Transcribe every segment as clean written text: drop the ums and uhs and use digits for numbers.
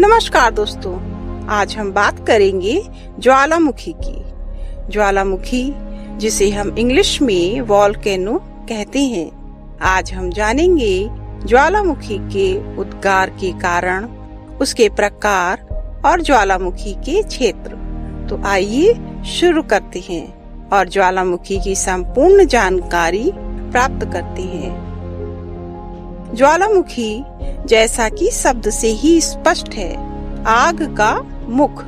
नमस्कार दोस्तों, आज हम बात करेंगे ज्वालामुखी की। ज्वालामुखी, जिसे हम इंग्लिश में वोल्केनो कहते हैं। आज हम जानेंगे ज्वालामुखी के उद्गार के कारण, उसके प्रकार और ज्वालामुखी के क्षेत्र। तो आइए शुरू करते हैं और ज्वालामुखी की संपूर्ण जानकारी प्राप्त करते हैं। ज्वालामुखी, जैसा कि शब्द से ही स्पष्ट है, आग का मुख।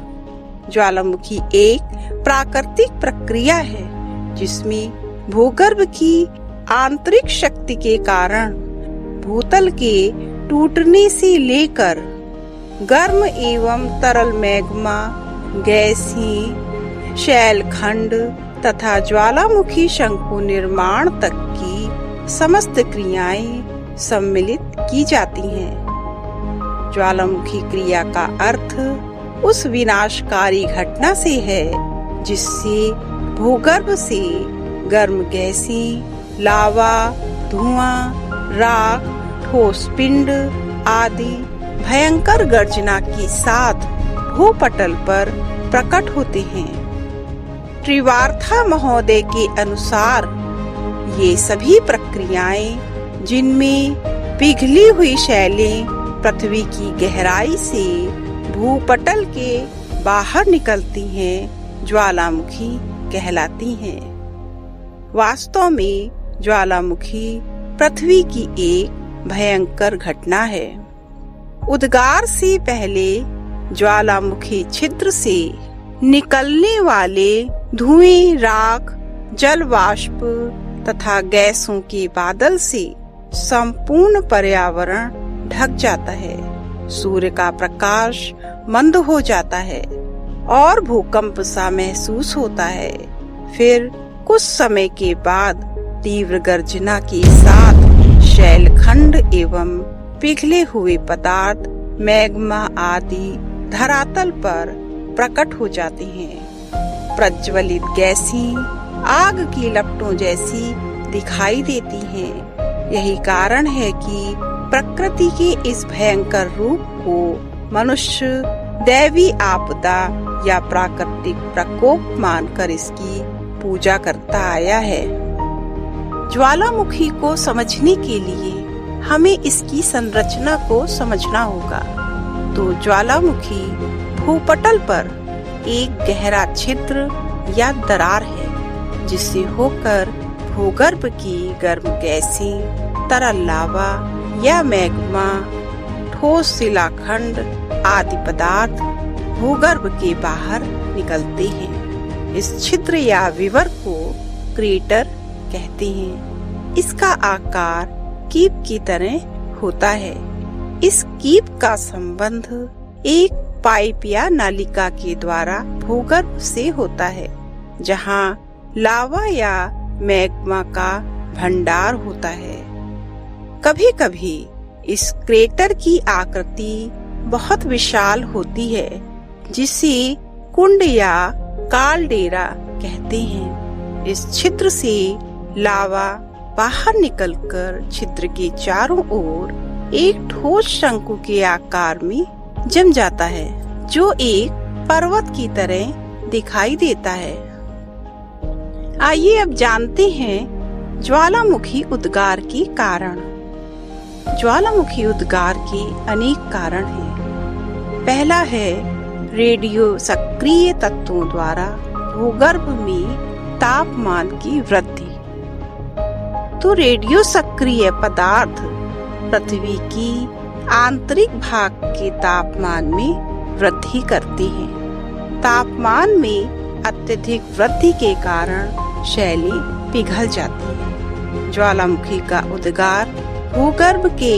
ज्वालामुखी एक प्राकृतिक प्रक्रिया है जिसमें भूगर्भ की आंतरिक शक्ति के कारण भूतल के टूटने से लेकर गर्म एवं तरल मैग्मा, गैसीय शैलखंड तथा ज्वालामुखी शंकु निर्माण तक की समस्त क्रियाएं सम्मिलित की जाती हैं। ज्वालामुखी क्रिया का अर्थ उस विनाशकारी घटना से है जिससे भूगर्भ से गर्म गैसीय लावा, धुआं, राख, ठोस पिंड आदि भयंकर गर्जना के साथ भूपटल पर प्रकट होते हैं। त्रिवार्था महोदय के अनुसार ये सभी प्रक्रियाएं, जिनमें पिघली हुई शैलें पृथ्वी की गहराई से भूपटल के बाहर निकलती हैं, ज्वालामुखी कहलाती हैं। वास्तव में ज्वालामुखी पृथ्वी की एक भयंकर घटना है। उद्गार से पहले ज्वालामुखी छिद्र से निकलने वाले धुएं, राख, जल वाष्प तथा गैसों के बादल से संपूर्ण पर्यावरण ढक जाता है। सूर्य का प्रकाश मंद हो जाता है और भूकंप सा महसूस होता है। फिर कुछ समय के बाद तीव्र गर्जना के साथ शैलखंड एवं पिघले हुए पदार्थ, मैग्मा आदि धरातल पर प्रकट हो जाते हैं। प्रज्वलित गैसें आग की लपटों जैसी दिखाई देती हैं। यही कारण है कि प्रकृति के इस भयंकर रूप को मनुष्य दैवी आपदा या प्राकृतिक प्रकोप मानकर इसकी पूजा करता आया है। ज्वालामुखी को समझने के लिए हमें इसकी संरचना को समझना होगा। तो ज्वालामुखी भूपटल पर एक गहरा छिद्र या दरार है जिससे होकर भूगर्भ की गर्म गैसें, तरल लावा या मैग्मा, ठोस शिलाखंड आदि पदार्थ भूगर्भ के बाहर निकलते हैं। इस छिद्र या विवर को क्रेटर कहते हैं। इसका आकार कीप की तरह होता है। इस कीप का संबंध एक पाइप या नलिका के द्वारा भूगर्भ से होता है, जहां लावा या मैग्मा का भंडार होता है। कभी कभी इस क्रेटर की आकृति बहुत विशाल होती है, जिसे कुंड या कालडेरा कहते हैं। इस छिद्र से लावा बाहर निकलकर छिद्र के चारों ओर एक ठोस शंकु के आकार में जम जाता है, जो एक पर्वत की तरह दिखाई देता है। आइए अब जानते हैं ज्वालामुखी उद्गार के कारण। ज्वालामुखी उद्गार के अनेक कारण हैं। पहला है रेडियो सक्रिय तत्वों द्वारा भूगर्भ में तापमान की वृद्धि। तो रेडियो सक्रिय पदार्थ पृथ्वी की आंतरिक भाग के तापमान में वृद्धि करते हैं। तापमान में अत्यधिक वृद्धि के कारण शैलें पिघल जाती हैं। ज्वालामुखी का उद्गार भूगर्भ के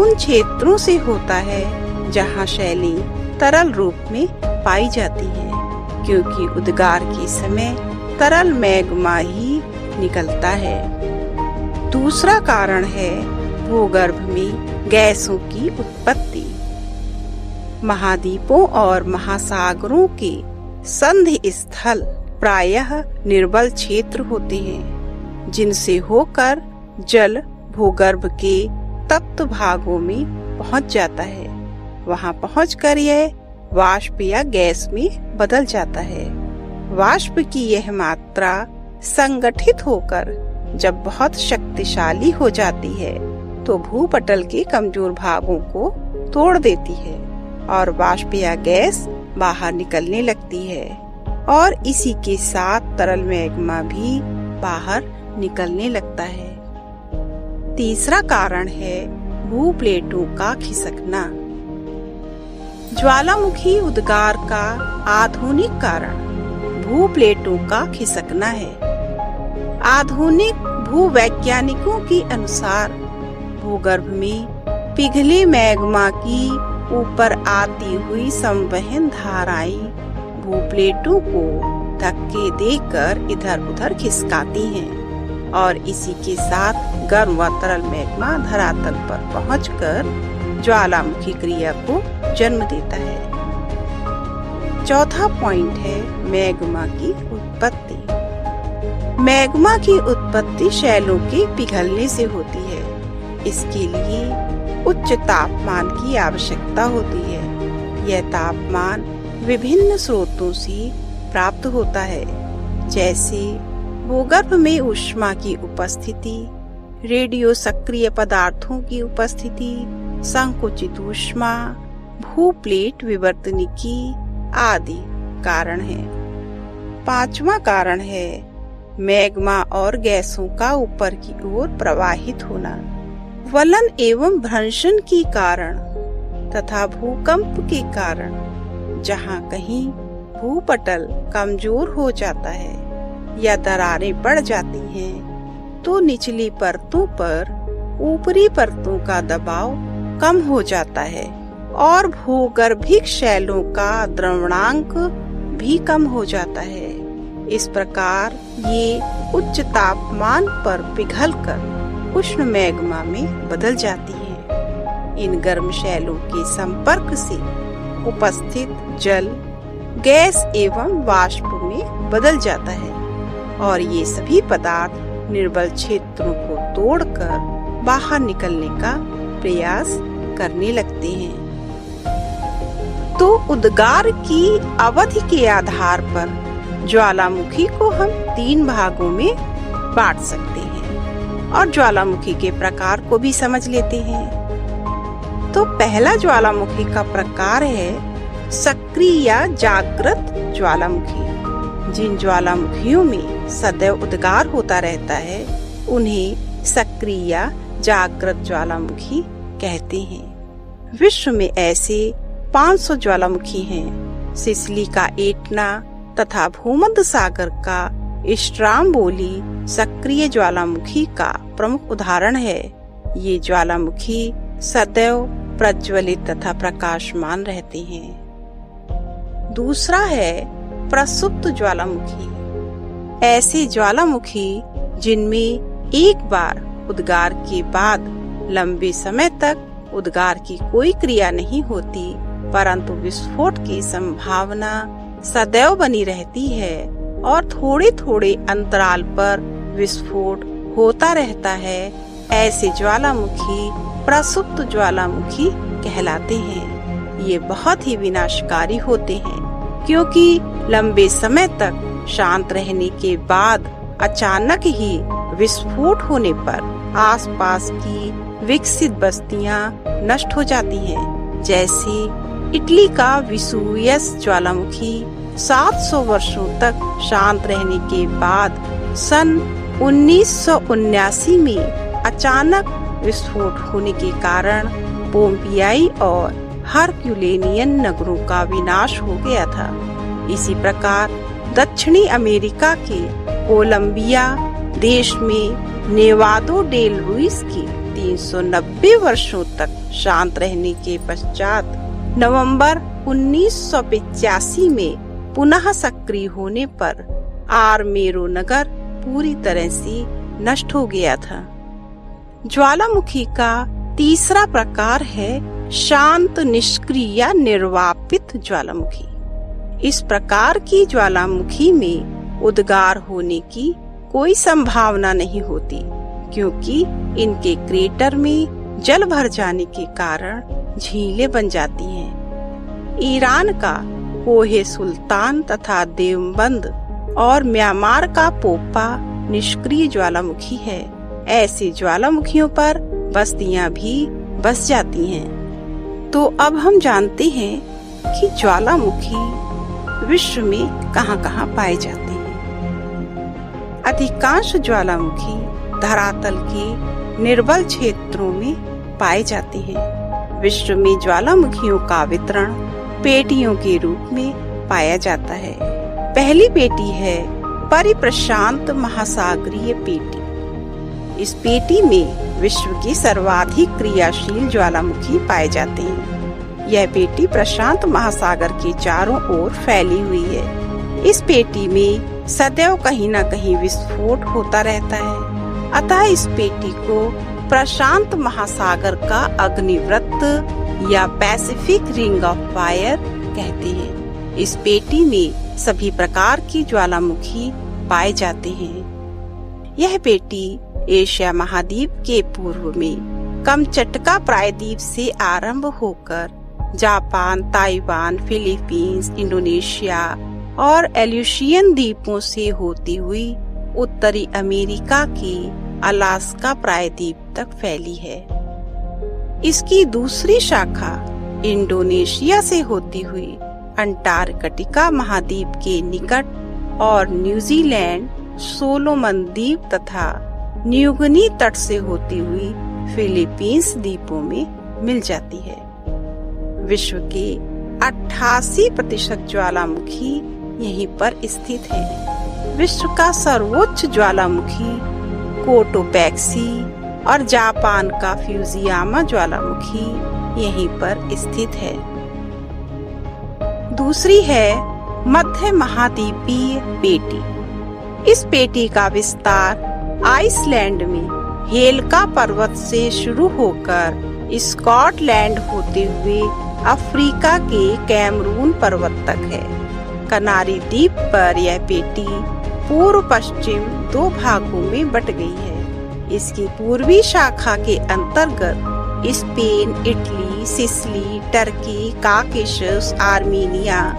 उन क्षेत्रों से होता है जहां शैलें तरल रूप में पाई जाती हैं, क्योंकि उद्गार के समय तरल मैग्मा ही निकलता है। दूसरा कारण है भूगर्भ में गैसों की उत्पत्ति। महाद्वीपों और महासागरों के संधि स्थल प्रायः निर्बल क्षेत्र होते हैं, जिनसे होकर जल भूगर्भ के तप्त भागों में पहुंच जाता है। वहां पहुंचकर यह वाष्प या गैस में बदल जाता है। वाष्प की यह मात्रा संगठित होकर जब बहुत शक्तिशाली हो जाती है तो भूपटल के कमजोर भागों को तोड़ देती है और वाष्प या गैस बाहर निकलने लगती है और इसी के साथ तरल मैग्मा भी बाहर निकलने लगता है। तीसरा कारण है भूप्लेटों का खिसकना। ज्वालामुखी उद्गार का आधुनिक कारण भूप्लेटों का खिसकना है। आधुनिक भूवैज्ञानिकों के अनुसार भूगर्भ में पिघले मैग्मा की ऊपर आती हुई संवहन धाराएं भूप्लेटों को धक्के देकर इधर उधर खिसकाती हैं और इसी के साथ गर्म व तरल मैग्मा धरातल पर पहुंचकर ज्वालामुखी क्रिया को जन्म देता है। चौथा पॉइंट है मैग्मा की उत्पत्ति। मैग्मा की उत्पत्ति शैलों के पिघलने से होती है। इसके लिए उच्च तापमान की आवश्यकता होती है। यह तापमान विभिन्न स्रोतों से प्राप्त होता है, जैसे भूगर्भ में ऊष्मा की उपस्थिति, रेडियो सक्रिय पदार्थों की उपस्थिति, संकुचित ऊष्मा, भूप्लेट विवर्तनिकी आदि कारण है। पांचवा कारण है मैग्मा और गैसों का ऊपर की ओर प्रवाहित होना। वलन एवं भ्रंशन के कारण तथा भूकंप के कारण जहाँ कहीं भूपटल कमजोर हो जाता है या दरारें पड़ जाती हैं, तो निचली परतों पर ऊपरी परतों का दबाव कम हो जाता है और भूगर्भिक शैलों का द्रवणांक भी कम हो जाता है। इस प्रकार ये उच्च तापमान पर पिघलकर उष्ण मैग्मा में बदल जाती है। इन गर्म शैलों के संपर्क से उपस्थित जल गैस एवं वाष्प में बदल जाता है और ये सभी पदार्थ निर्बल क्षेत्रों को तोड़कर बाहर निकलने का प्रयास करने लगते हैं। तो उद्गार की अवधि के आधार पर ज्वालामुखी को हम 3 भागों में बांट सकते हैं और ज्वालामुखी के प्रकार को भी समझ लेते हैं। तो पहला ज्वालामुखी का प्रकार है सक्रिय या जागृत ज्वालामुखी। जिन ज्वालामुखियों में सदैव उद्गार होता रहता है उन्हें सक्रिय या जागृत ज्वालामुखी कहते हैं। विश्व में ऐसे 500 ज्वालामुखी हैं। सिसिली का एटना तथा भूमध्य सागर का स्ट्राम्बोली सक्रिय ज्वालामुखी का प्रमुख उदाहरण है। ये ज्वालामुखी सदैव प्रज्वलित तथा प्रकाशमान रहते हैं। दूसरा है प्रसुप्त ज्वालामुखी। ऐसे ज्वालामुखी जिनमें एक बार उद्गार के बाद लंबे समय तक उद्गार की कोई क्रिया नहीं होती, परंतु विस्फोट की संभावना सदैव बनी रहती है और थोड़े थोड़े अंतराल पर विस्फोट होता रहता है। ऐसे ज्वालामुखी प्रसुप्त ज्वालामुखी कहलाते हैं। ये बहुत ही विनाशकारी होते हैं क्योंकि लंबे समय तक शांत रहने के बाद अचानक ही विस्फोट होने पर आसपास की विकसित बस्तियां नष्ट हो जाती हैं। जैसे इटली का विसुवियस ज्वालामुखी 700 वर्षों तक शांत रहने के बाद सन 1979 में अचानक विस्फोट होने के कारण पोम्पियाई और हरक्यूलेनियन नगरों का विनाश हो गया था। इसी प्रकार दक्षिणी अमेरिका के कोलंबिया देश में नेवादो डेल रुइस की 390 वर्षों तक शांत रहने के पश्चात नवंबर 1985 में पुनः सक्रिय होने पर आर्मेरो नगर पूरी तरह से नष्ट हो गया था। ज्वालामुखी का तीसरा प्रकार है शांत निष्क्रिय या निर्वापित ज्वालामुखी। इस प्रकार की ज्वालामुखी में उद्गार होने की कोई संभावना नहीं होती क्योंकि इनके क्रेटर में जल भर जाने के कारण झीलें बन जाती हैं। ईरान का कोहे सुल्तान तथा देवबंद और म्यांमार का पोपा निष्क्रिय ज्वालामुखी है। ऐसे ज्वालामुखियों पर बस्तियां भी बस जाती हैं। तो अब हम जानते हैं कि ज्वालामुखी विश्व में कहां-कहां पाए जाते हैं। अधिकांश ज्वालामुखी धरातल के निर्बल क्षेत्रों में पाए जाते हैं। विश्व में ज्वालामुखियों का वितरण पेटियों के रूप में पाया जाता है। पहली पेटी है परिप्रशांत महासागरीय पेटी। इस पेटी में विश्व के सर्वाधिक क्रियाशील ज्वालामुखी पाए जाते हैं। यह पेटी प्रशांत महासागर के चारों ओर फैली हुई है। इस पेटी में सदैव कहीं न कहीं विस्फोट होता रहता है। अतः इस पेटी को प्रशांत महासागर का अग्निवृत्त या पैसिफिक रिंग ऑफ फायर कहते हैं। इस पेटी में सभी प्रकार की ज्वालामुखी पाए जाते हैं। यह पेटी एशिया महाद्वीप के पूर्व में कमचटका प्रायद्वीप से आरंभ होकर जापान, ताइवान, फिलीपींस, इंडोनेशिया और एल्यूशियन द्वीपों से होती हुई उत्तरी अमेरिका के अलास्का प्रायद्वीप तक फैली है। इसकी दूसरी शाखा इंडोनेशिया से होती हुई अंटार्कटिका महाद्वीप के निकट और न्यूजीलैंड, सोलोमन द्वीप तथा न्यूगिनी तट से होती हुई फिलीपींस द्वीपों में मिल जाती है। विश्व के 88% ज्वालामुखी यहीं पर स्थित है। विश्व का सर्वोच्च ज्वालामुखी कोटोपैक्सी और जापान का फ्यूजियामा ज्वालामुखी यहीं पर स्थित है। दूसरी है मध्य महाद्वीपीय पेटी। इस पेटी का विस्तार आइसलैंड में हेलका पर्वत से शुरू होकर स्कॉटलैंड होते हुए अफ्रीका के कैमरून पर्वत तक है। कनारी द्वीप पर यह पेटी पूर्व पश्चिम 2 भागों में बट गई है। इसकी पूर्वी शाखा के अंतर्गत Spain, Italy, Sicily, Turkey, Caucasus, Armenia,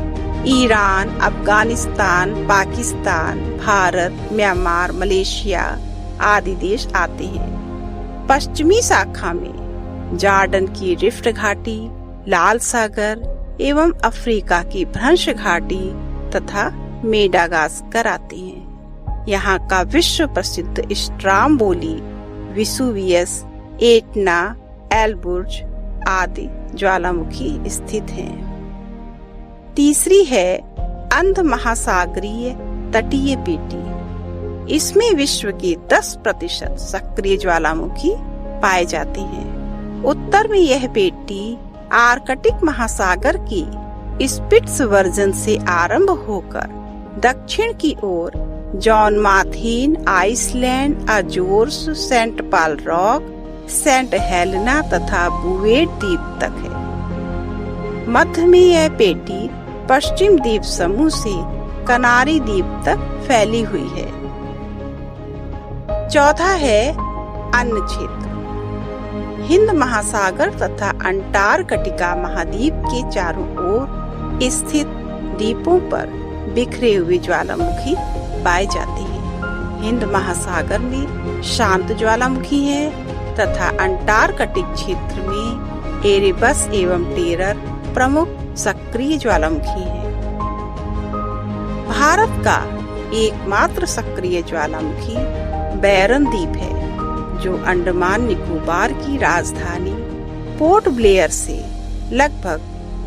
Iran, Afghanistan, Pakistan, Bharat, Myanmar, Malaysia आदि देश आते हैं। पश्चिमी शाखा में जॉर्डन की रिफ्ट घाटी, लाल सागर एवं अफ्रीका की भ्रंश घाटी तथा मेडागास्कर आते हैं। यहाँ का विश्व प्रसिद्ध स्ट्राम्बोली, विसुवियस, एटना, एलबुर्ज आदि ज्वालामुखी स्थित हैं। तीसरी है अंध महासागरीय तटीय पेटी। इसमें विश्व के 10% सक्रिय ज्वालामुखी पाए जाते हैं। उत्तर में यह पेटी आर्कटिक महासागर की स्पिट्सबर्जन से आरंभ होकर दक्षिण की ओर जॉन माथीन, आइसलैंड, अजोर्स, सेंट पाल रॉक, सेंट हेलेना तथा बुवेट द्वीप तक है। मध्य में यह पेटी पश्चिम द्वीप समूह से कनारी द्वीप तक फैली हुई है। चौथा है अन्य क्षेत्र। हिंद महासागर तथा अंटार्कटिका महाद्वीप के चारों ओर स्थित द्वीपों पर बिखरे हुए ज्वालामुखी पाए जाते हैं। हिंद महासागर में शांत ज्वालामुखी है तथा अंटार्कटिक क्षेत्र में एरेबस एवं टेरर प्रमुख सक्रिय ज्वालामुखी है। भारत का एकमात्र सक्रिय ज्वालामुखी बैरन द्वीप है, जो अंडमान निकोबार की राजधानी पोर्ट ब्लेयर से लगभग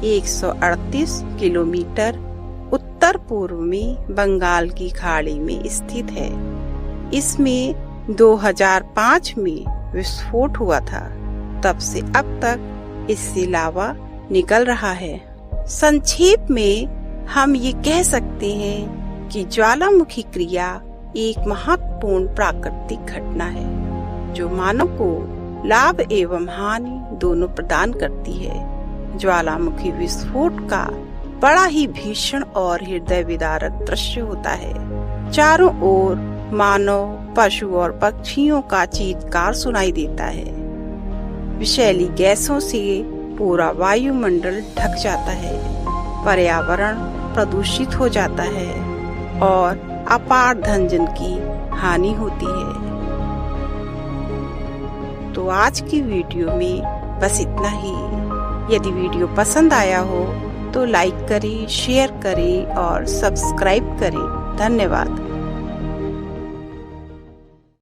138 किलोमीटर उत्तर पूर्व में बंगाल की खाड़ी में स्थित है। इसमें 2005 में विस्फोट हुआ था। तब से अब तक इससे लावा निकल रहा है। संक्षेप में हम ये कह सकते हैं कि ज्वालामुखी क्रिया एक महत्वपूर्ण प्राकृतिक घटना है, जो मानव को लाभ एवं हानि दोनों प्रदान करती है। ज्वालामुखी विस्फोट का बड़ा ही भीषण और हृदय विदारक दृश्य होता है। चारों ओर मानव, पशु और पक्षियों का चीत्कार सुनाई देता है। विषैली गैसों से पूरा वायुमंडल ढक जाता है, पर्यावरण प्रदूषित हो जाता है और अपार धनजन की हानि होती है। तो आज की वीडियो में बस इतना ही। यदि वीडियो पसंद आया हो तो लाइक करें, शेयर करें और सब्सक्राइब करें। धन्यवाद।